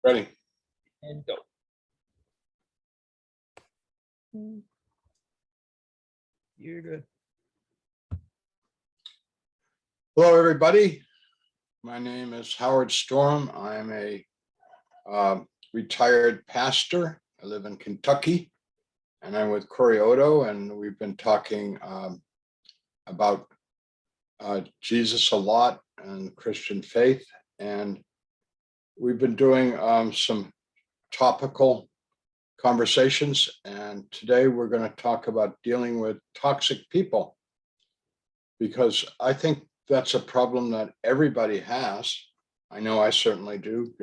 Ready. And go. You're good. Hello, everybody. My name is Howard Storm. I'm a retired pastor. I live in Kentucky, and I'm with Corey Otto, and we've been talking about Jesus a lot and Christian faith, and we've been doing some topical conversations, and today we're going to talk about dealing with toxic people, because I think that's a problem that everybody has. I know I certainly do.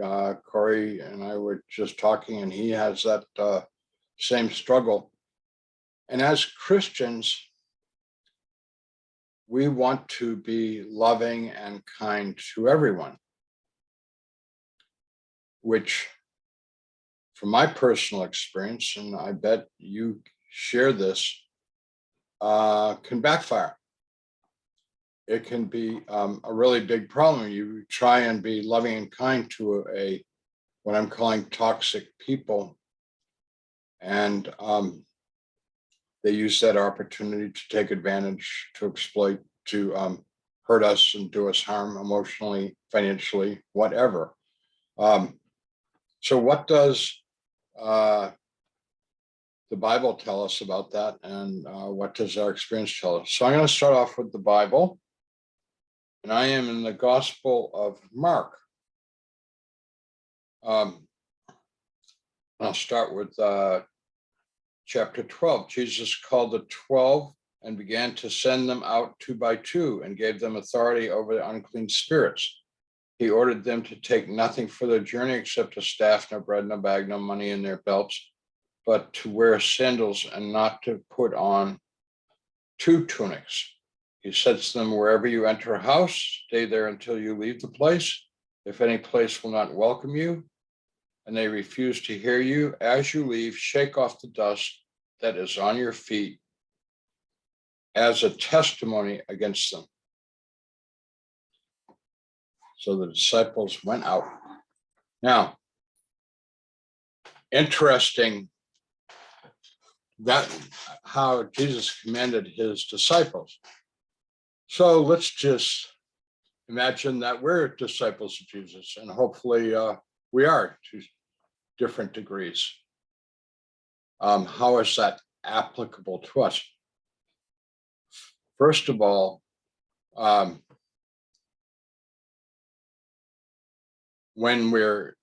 Corey and I were just talking, and he has that same struggle. And as Christians, we want to be loving and kind to everyone, which, from my personal experience, and I bet you share this, can backfire. It can be a really big problem. You try and be loving and kind to what I'm calling toxic people, and they use that opportunity to take advantage, to exploit, to hurt us and do us harm emotionally, financially, whatever. So what does the Bible tell us about that, and what does our experience tell us? So I'm going to start off with the Bible, and I am in the Gospel of Mark. I'll start with chapter 12. Jesus called the 12 and began to send them out 2 by 2 and gave them authority over the unclean spirits. He ordered them to take nothing for their journey except a staff, no bread, no bag, no money in their belts, but to wear sandals and not to put on 2 tunics. He says to them, wherever you enter a house, stay there until you leave the place. If any place will not welcome you, and they refuse to hear you, as you leave, shake off the dust that is on your feet as a testimony against them. So the disciples went out. Now, interesting that how Jesus commanded his disciples. So let's just imagine that we're disciples of Jesus, and hopefully we are to different degrees. How is that applicable to us? First of all, when we're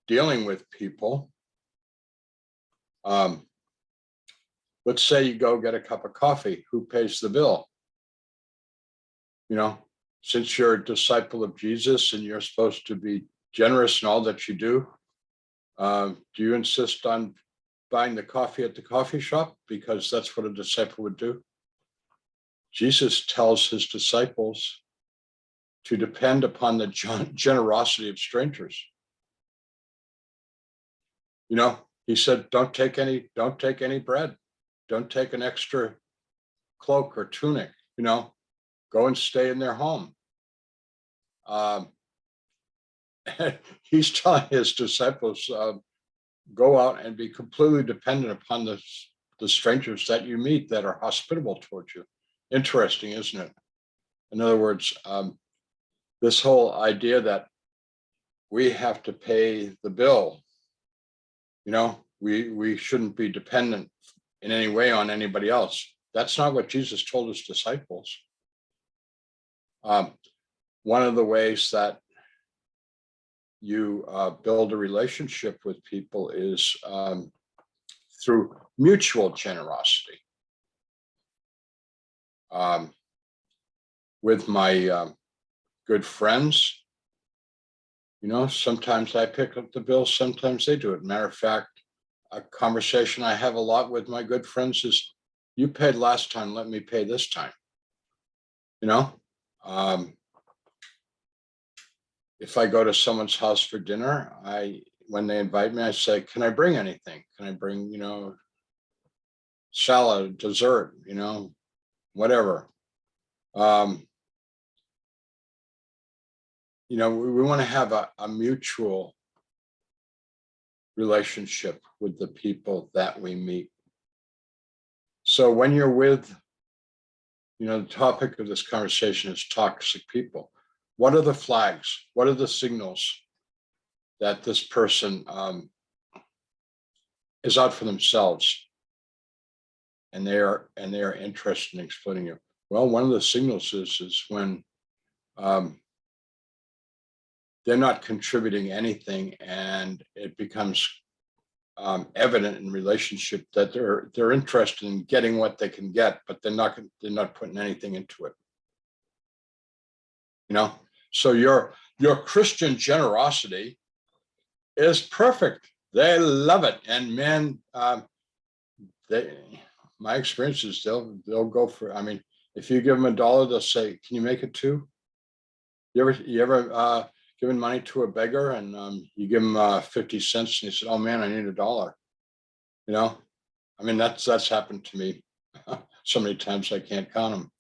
dealing with people, let's say you go get a cup of coffee, who pays the bill? You know, since you're a disciple of Jesus and you're supposed to be generous in all that you do you insist on buying the coffee at the coffee shop because that's what a disciple would do? Jesus tells his disciples to depend upon the generosity of strangers. You know, he said, don't take any bread, don't take an extra cloak or tunic, you know, go and stay in their home. He's telling his disciples, go out and be completely dependent upon the strangers that you meet that are hospitable towards you. Interesting, isn't it? In other words, this whole idea that we have to pay the bill, you know, we shouldn't be dependent in any way on anybody else. That's not what Jesus told his disciples. One of the ways that you build a relationship with people is through mutual generosity. With my good friends, you know, sometimes I pick up the bill, sometimes they do it. Matter of fact, a conversation I have a lot with my good friends is, you paid last time, let me pay this time. You know, if I go to someone's house for dinner, when they invite me, I say, can I bring anything? Can I bring, you know, salad, dessert, you know, whatever. You know, we want to have a mutual relationship with the people that we meet. So when you're with, the topic of this conversation is toxic people. What are the flags? What are the signals that this person is out for themselves, and they are interested in exploiting you? Well, one of the signals is when they're not contributing anything, and it becomes evident in relationship that they're interested in getting what they can get, but they're not putting anything into it. So your Christian generosity is perfect. They love it, and men, my experience is they'll go for. I mean, if you give them $1, they'll say, "Can you make it 2?" You ever given money to a beggar, and you give them 50 cents, and he said, "Oh man, I need $1." I mean, that's happened to me so many times I can't count them.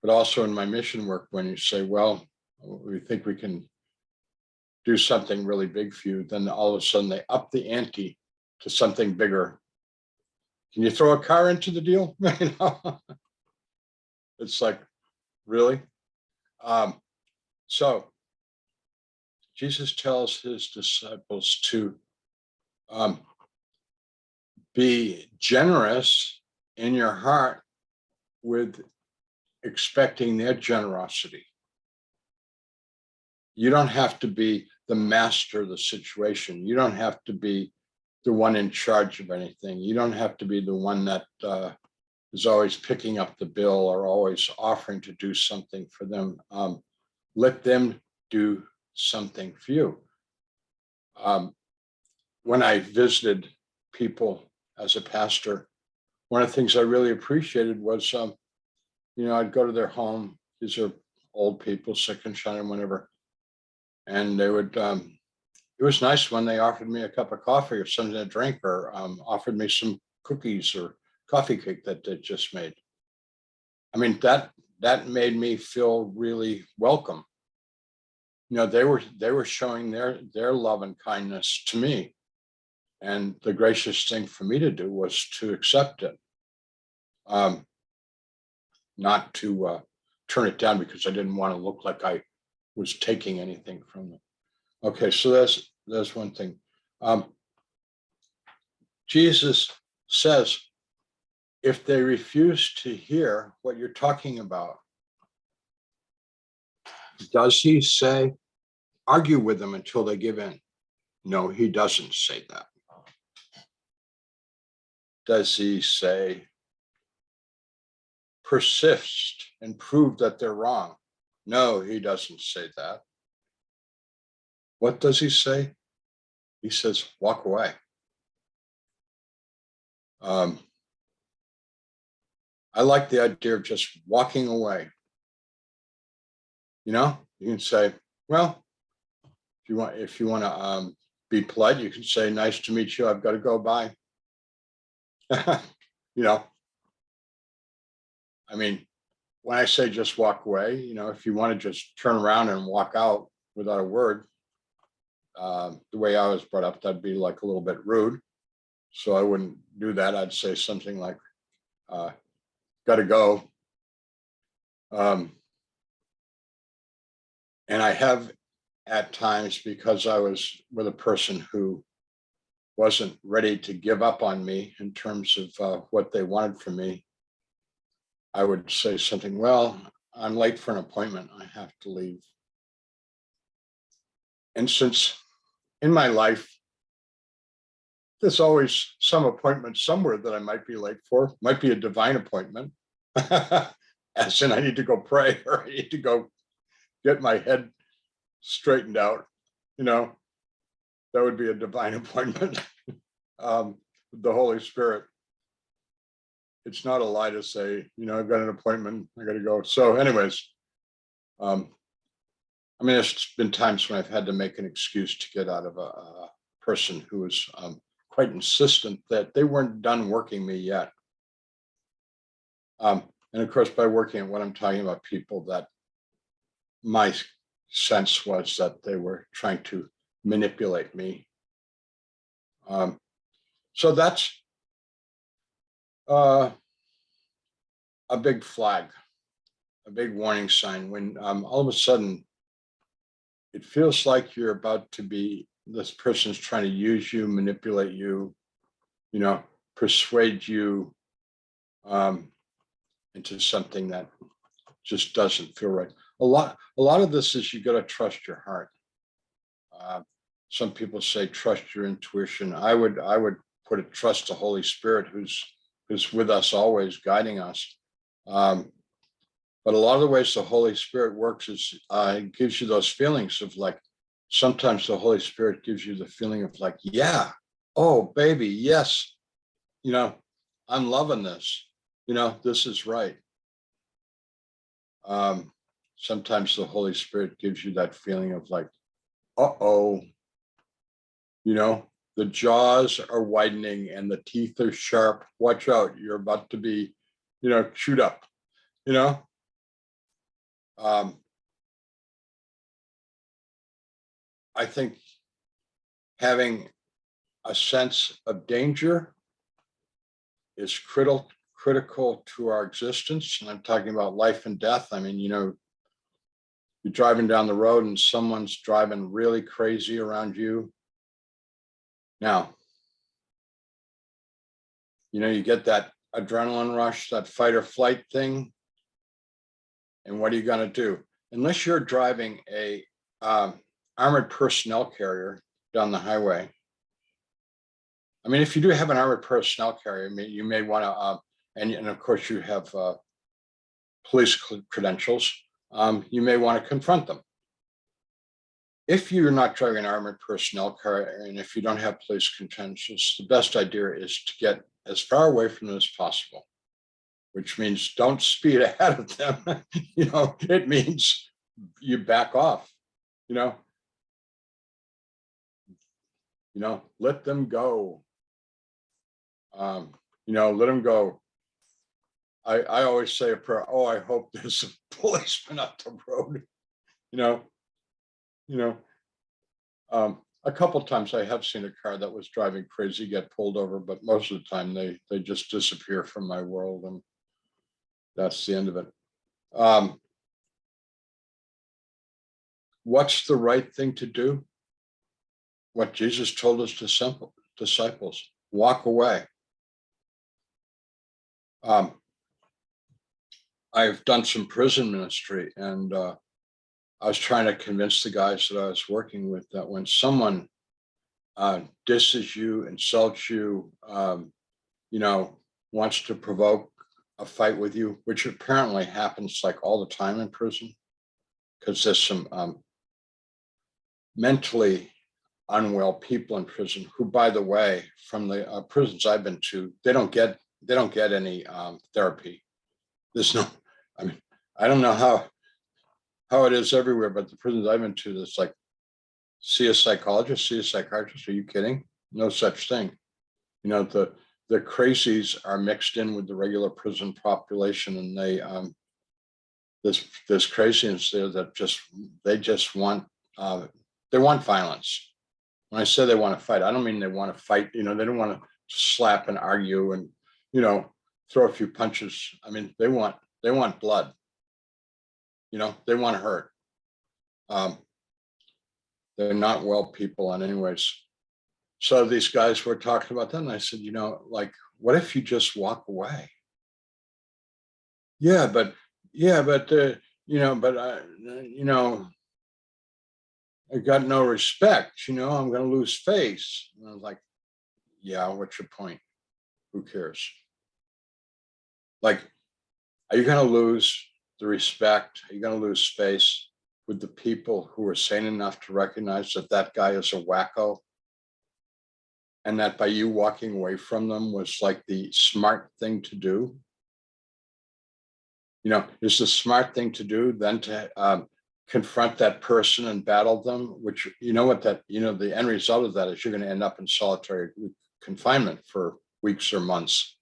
But also in my mission work, when you say, "Well, we think we can do something really big for you," then all of a sudden they up the ante to something bigger. Can you throw a car into the deal? It's like, really? So Jesus tells his disciples to be generous in your heart with expecting their generosity. You don't have to be the master of the situation. You don't have to be the one in charge of anything. You don't have to be the one that is always picking up the bill or always offering to do something for them. Let them do something for you. When I visited people as a pastor, one of the things I really appreciated was, I'd go to their home. These are old people, sick and shut-in, whatever. And they would, it was nice when they offered me a cup of coffee or something to drink, or offered me some cookies or coffee cake that they just made. I mean, that made me feel really welcome. They were showing their love and kindness to me. And the gracious thing for me to do was to accept it. Not to turn it down because I didn't want to look like I was taking anything from them. Okay, so that's one thing. Jesus says, if they refuse to hear what you're talking about, does he say, argue with them until they give in? No, he doesn't say that. Does he say, persist and prove that they're wrong? No, he doesn't say that. What does he say? He says, walk away. I like the idea of just walking away. You can say, well, if you want to be polite, you can say, nice to meet you. I've got to go. Bye. I mean, when I say just walk away, if you want to just turn around and walk out without a word, the way I was brought up, that'd be like a little bit rude. So I wouldn't do that. I'd say something like, got to go. And I have at times, because I was with a person who wasn't ready to give up on me in terms of what they wanted from me, I would say something, well, I'm late for an appointment. I have to leave. And since in my life, there's always some appointment somewhere that I might be late for, might be a divine appointment, as in I need to go pray or I need to go get my head straightened out, that would be a divine appointment. The Holy Spirit. It's not a lie to say, I've got an appointment, I got to go. So anyways, there's been times when I've had to make an excuse to get out of a person who was quite insistent that they weren't done working me yet. And of course, by working at what I'm talking about, people that my sense was that they were trying to manipulate me. So that's a big flag, a big warning sign when all of a sudden it feels like you're about to be, this person's trying to use you, manipulate you, persuade you into something that just doesn't feel right. A lot of this is you got to trust your heart. Some people say trust your intuition. I would put it, trust the Holy Spirit, who's with us always, guiding us. But a lot of the ways the Holy Spirit works is it gives you those feelings of like, sometimes the Holy Spirit gives you the feeling of like, yeah, oh baby, yes, I'm loving this, this is right. Sometimes the Holy Spirit gives you that feeling of like, uh-oh, the jaws are widening and the teeth are sharp. Watch out, you're about to be, chewed up, I think having a sense of danger is critical to our existence. And I'm talking about life and death. I mean, you're driving down the road and someone's driving really crazy around you. Now, you get that adrenaline rush, that fight or flight thing. And what are you going to do? Unless you're driving a armored personnel carrier down the highway. I mean, if you do have an armored personnel carrier, you may want to, and of course you have police credentials, you may want to confront them. If you're not driving an armored personnel carrier, and if you don't have police credentials, the best idea is to get as far away from them as possible, which means don't speed ahead of them. It means you back off, let them go. Let them go. I always say a prayer, oh, I hope there's a policeman up the road, a couple of times I have seen a car that was driving crazy get pulled over, but most of the time they just disappear from my world, and that's the end of it. What's the right thing to do? What Jesus told his disciples, walk away. I've done some prison ministry, and I was trying to convince the guys that I was working with that when someone disses you, insults you, wants to provoke a fight with you, which apparently happens like all the time in prison, because there's some mentally unwell people in prison who, by the way, from the prisons I've been to, they don't get any therapy. There's no, I mean, I don't know how it is everywhere, but the prisons I've been to, it's like, see a psychologist, see a psychiatrist. Are you kidding? No such thing. The crazies are mixed in with the regular prison population, and they there's craziness there that they just want they want violence. When I say they want to fight, I don't mean they want to fight. They don't want to slap and argue and throw a few punches. I mean, they want blood. They want to hurt. They're not well people, and anyways. So these guys were talking about that, and I said, like, what if you just walk away? Yeah, but I got no respect. I'm going to lose face. And I was like, yeah, what's your point? Who cares? Like, are you going to lose the respect? Are you going to lose face with the people who are sane enough to recognize that that guy is a wacko? And that by you walking away from them was like the smart thing to do? Is the smart thing to do then to confront that person and battle them, which the end result of that is you're going to end up in solitary confinement for weeks or months,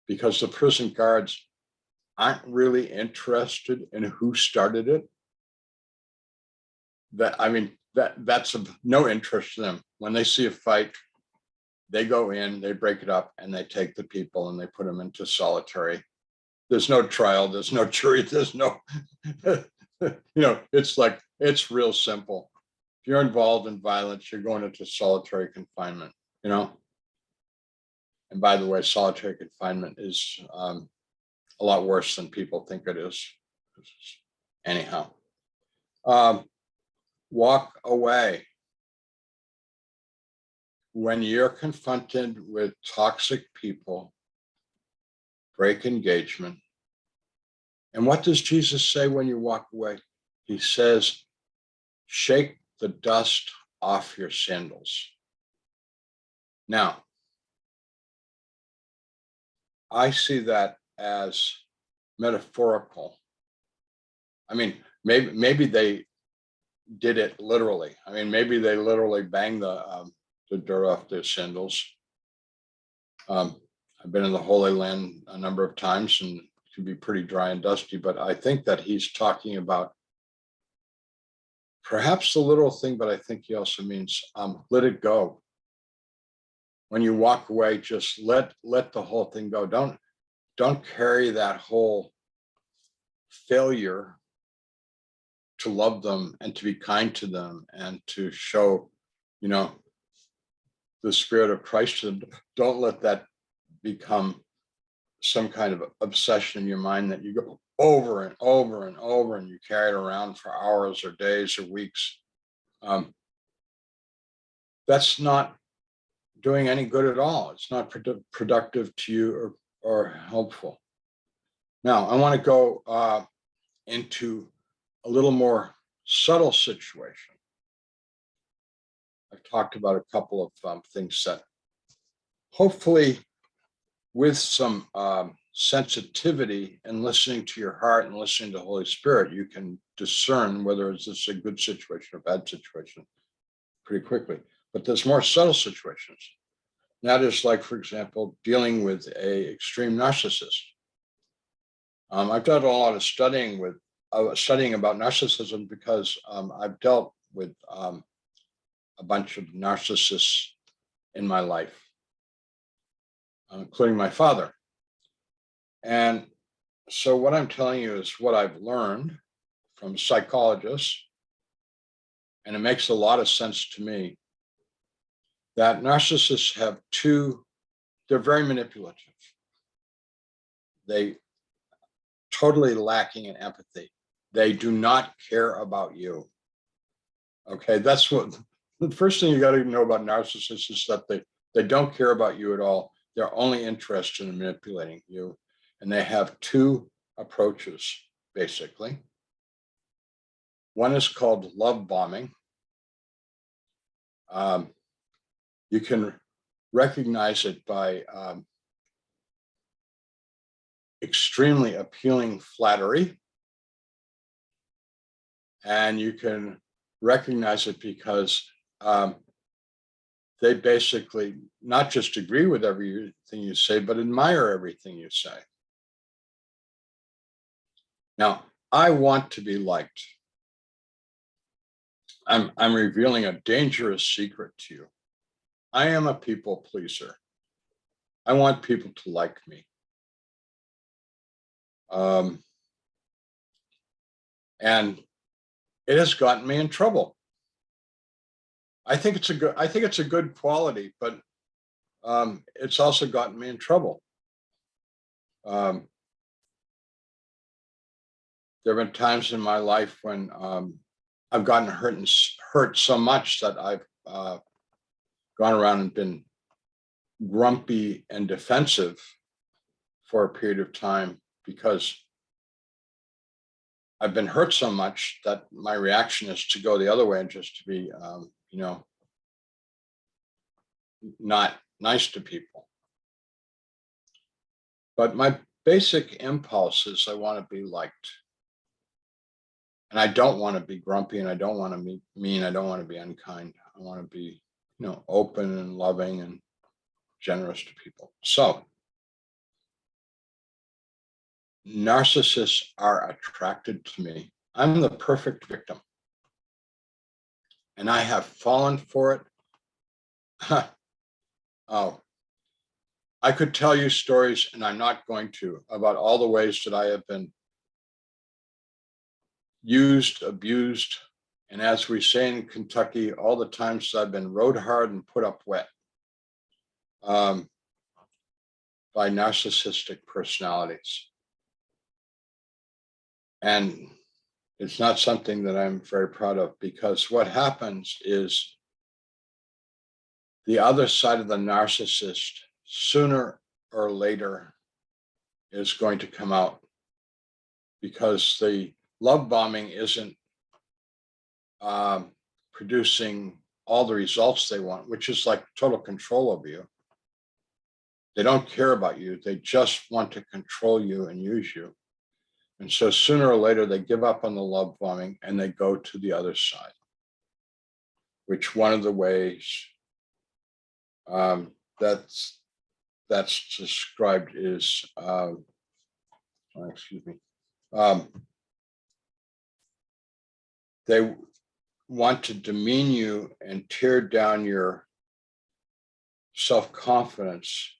because the prison guards aren't really interested in who started it. that's of no interest to them. When they see a fight, they go in, they break it up, and they take the people and they put them into solitary. There's no trial, there's no jury, there's no, it's real simple. If you're involved in violence, you're going into solitary confinement, And by the way, solitary confinement is a lot worse than people think it is. Anyhow, walk away. When you're confronted with toxic people, break engagement. And what does Jesus say when you walk away? He says, shake the dust off your sandals. Now, I see that as metaphorical. I mean, maybe they did it literally. I mean, maybe they literally banged the dirt off their sandals. I've been in the Holy Land a number of times and it can be pretty dry and dusty, but I think that he's talking about perhaps the literal thing, but I think he also means let it go. When you walk away, just let the whole thing go. Don't carry that whole failure to love them and to be kind to them and to show, the spirit of Christ to them. Don't let that become some kind of obsession in your mind that you go over and over and over and you carry it around for hours or days or weeks. That's not doing any good at all. It's not productive to you or helpful. Now, I want to go into a little more subtle situation. I've talked about a couple of things that hopefully with some sensitivity and listening to your heart and listening to the Holy Spirit, you can discern whether it's a good situation or bad situation pretty quickly. But there's more subtle situations. That is like, for example, dealing with a extreme narcissist. I've done a lot of studying about narcissism because I've dealt with a bunch of narcissists in my life, including my father. And so what I'm telling you is what I've learned from psychologists, and it makes a lot of sense to me, that narcissists have they're very manipulative. They totally lacking in empathy. They do not care about you. Okay, that's what the first thing you got to know about narcissists is that they don't care about you at all. They're only interested in manipulating you. And they have two approaches, basically. One is called love bombing. You can recognize it by extremely appealing flattery. And you can recognize it because they basically not just agree with everything you say, but admire everything you say. Now, I want to be liked. I'm revealing a dangerous secret to you. I am a people pleaser. I want people to like me. And it has gotten me in trouble. I think it's a good quality, but it's also gotten me in trouble. There have been times in my life when I've gotten hurt so much that I've gone around and been grumpy and defensive for a period of time because I've been hurt so much that my reaction is to go the other way and just to be, not nice to people. But my basic impulse is I want to be liked. And I don't want to be grumpy and I don't want to be mean. I don't want to be unkind. I want to be, open and loving and generous to people. So narcissists are attracted to me. I'm the perfect victim. and I have fallen for it. Oh, I could tell you stories, and I'm not going to, about all the ways that I have been used, abused, and as we say in Kentucky, all the times that I've been rode hard and put up wet by narcissistic personalities. And it's not something that I'm very proud of, because what happens is the other side of the narcissist, sooner or later, is going to come out, because the love bombing isn't producing all the results they want, which is like total control over you. They don't care about you. They just want to control you and use you. And so sooner or later, they give up on the love bombing and they go to the other side, which one of the ways that's described is, excuse me, they want to demean you and tear down your self-confidence.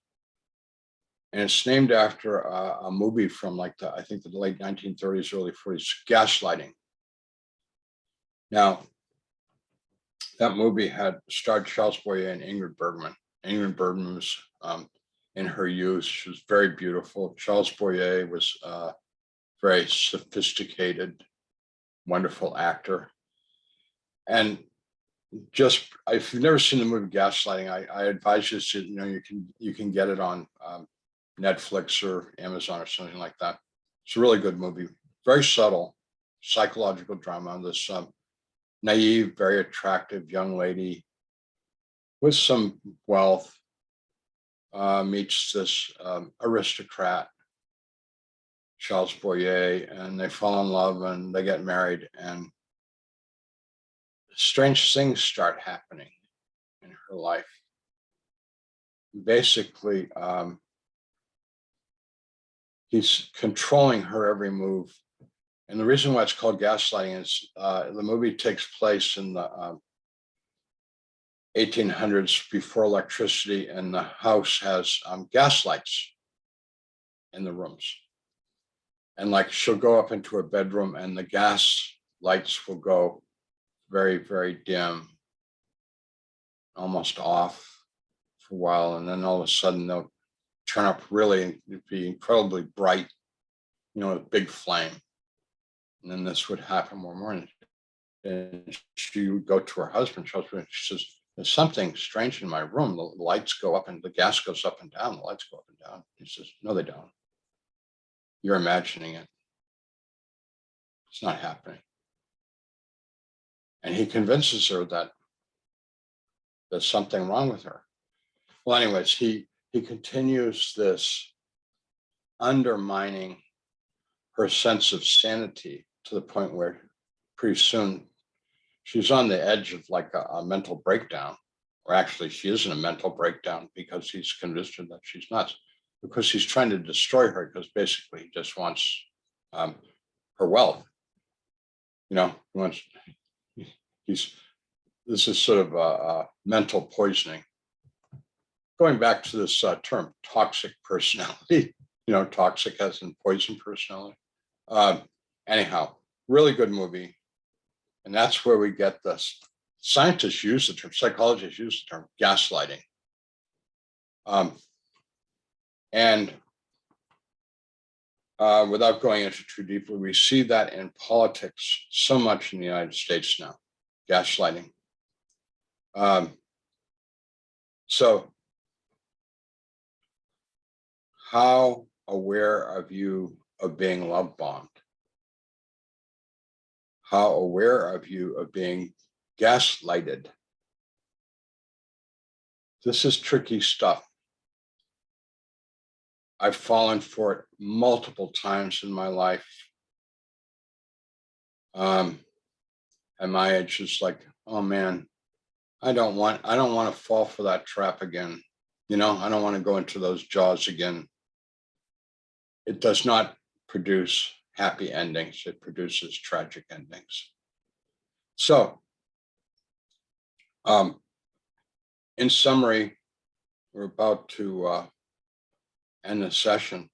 And it's named after a movie from like I think the late 1930s, early 40s, Gaslighting. Now, that movie had starred Charles Boyer and Ingrid Bergman. Ingrid Bergman was in her youth. She was very beautiful. Charles Boyer was a very sophisticated, wonderful actor. And just, if you've never seen the movie Gaslighting, I advise you to, you can get it on Netflix or Amazon or something like that. It's a really good movie, very subtle psychological drama. This naive, very attractive young lady with some wealth meets this aristocrat, Charles Boyer, and they fall in love and they get married, and strange things start happening in her life. Basically, he's controlling her every move. And the reason why it's called gaslighting is the movie takes place in the 1800s, before electricity, and the house has gas lights in the rooms. And like, she'll go up into her bedroom and the gas lights will go very, very dim, almost off for a while. And then all of a sudden they'll turn up really, be incredibly bright, a big flame. And then this would happen more morning. And she would go to her husband, she says, "There's something strange in my room. The lights go up and the gas goes up and down. The lights go up and down." He says, "No, they don't. You're imagining it. It's not happening." And he convinces her that there's something wrong with her. Well, anyways, he continues this undermining her sense of sanity to the point where pretty soon she's on the edge of like a mental breakdown, or actually she is in a mental breakdown because he's convinced her that she's nuts, because he's trying to destroy her, because basically he just wants her wealth. He wants, this is sort of a mental poisoning. Going back to this term, toxic personality, toxic as in poison personality. Anyhow, really good movie. And that's where we get this. Scientists use the term, psychologists use the term gaslighting. And without going into too deeply, we see that in politics so much in the United States now, gaslighting. So how aware are you of being love bombed? How aware are you of being gaslighted? This is tricky stuff. I've fallen for it multiple times in my life. At my age, it's like, oh man, I don't want to fall for that trap again. I don't want to go into those jaws again. It does not produce happy endings. It produces tragic endings. So In summary, we're about to end the session.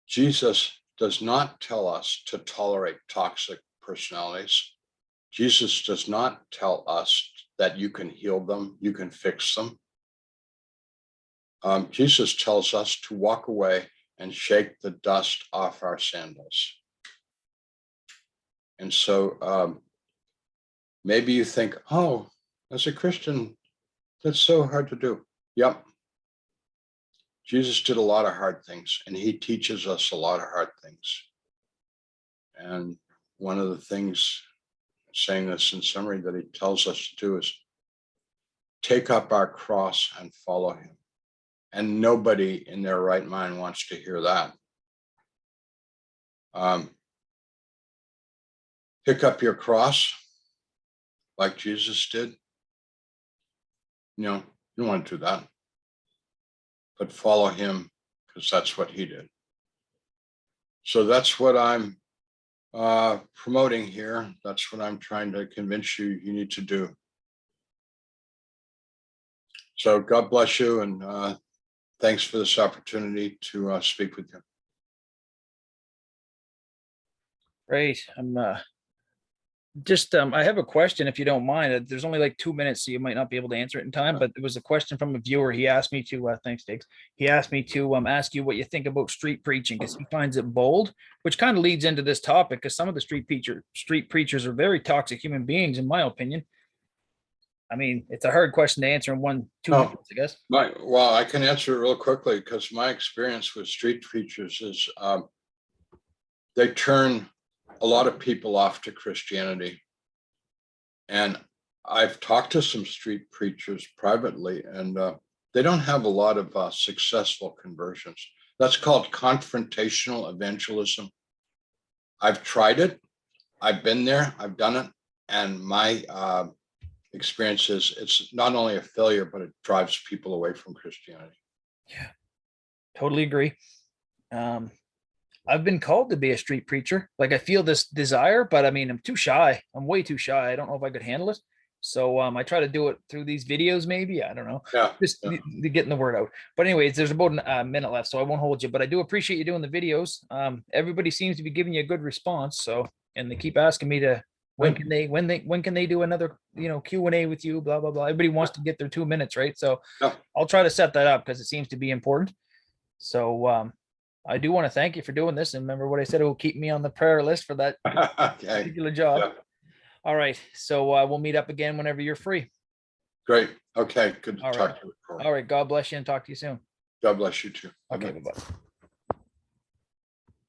Jesus does not tell us to tolerate toxic personalities. Jesus does not tell us that you can heal them, you can fix them. Jesus tells us to walk away and shake the dust off our sandals. And so maybe you think, oh, as a Christian, that's so hard to do. Yep. Jesus did a lot of hard things, and he teaches us a lot of hard things. And one of the things, saying this in summary, that he tells us to do is take up our cross and follow him. And nobody in their right mind wants to hear that. Pick up your cross like Jesus did. You don't want to do that. But follow him, because that's what he did. So that's what I'm promoting here. That's what I'm trying to convince you need to do. So God bless you, and thanks for this opportunity to speak with you. Great. I'm just I have a question, if you don't mind. There's only like 2 minutes, so you might not be able to answer it in time, but there was a question from a viewer. He asked me to thanks, Diggs. He asked me to ask you what you think about street preaching, because he finds it bold, which kind of leads into this topic, because some of the street preachers are very toxic human beings, in my opinion. I mean, it's a hard question to answer in 2 minutes, I guess. Well, I can answer it real quickly, because my experience with street preachers is they turn a lot of people off to Christianity. And I've talked to some street preachers privately, and they don't have a lot of successful conversions. That's called confrontational evangelism. I've tried it. I've been there. I've done it. And my experience is it's not only a failure, but it drives people away from Christianity. Yeah, totally agree. I've been called to be a street preacher. Like, I feel this desire, but I mean, I'm too shy. I'm way too shy. I don't know if I could handle it. So I try to do it through these videos, maybe. I don't know. Just getting the word out. But anyways, there's about a minute left, so I won't hold you. But I do appreciate you doing the videos. Everybody seems to be giving you a good response. So, and they keep asking me to when can they do another Q&A with you? Blah blah blah. Everybody wants to get their 2 minutes, right? So I'll try to set that up, because it seems to be important. So I do want to thank you for doing this. And remember what I said, it will keep me on the prayer list for that particular job. Yeah. All right. So we'll meet up again whenever you're free. Great. Okay. Good to talk to you. All right. God bless you, and talk to you soon. God bless you too. Okay. Bye-bye.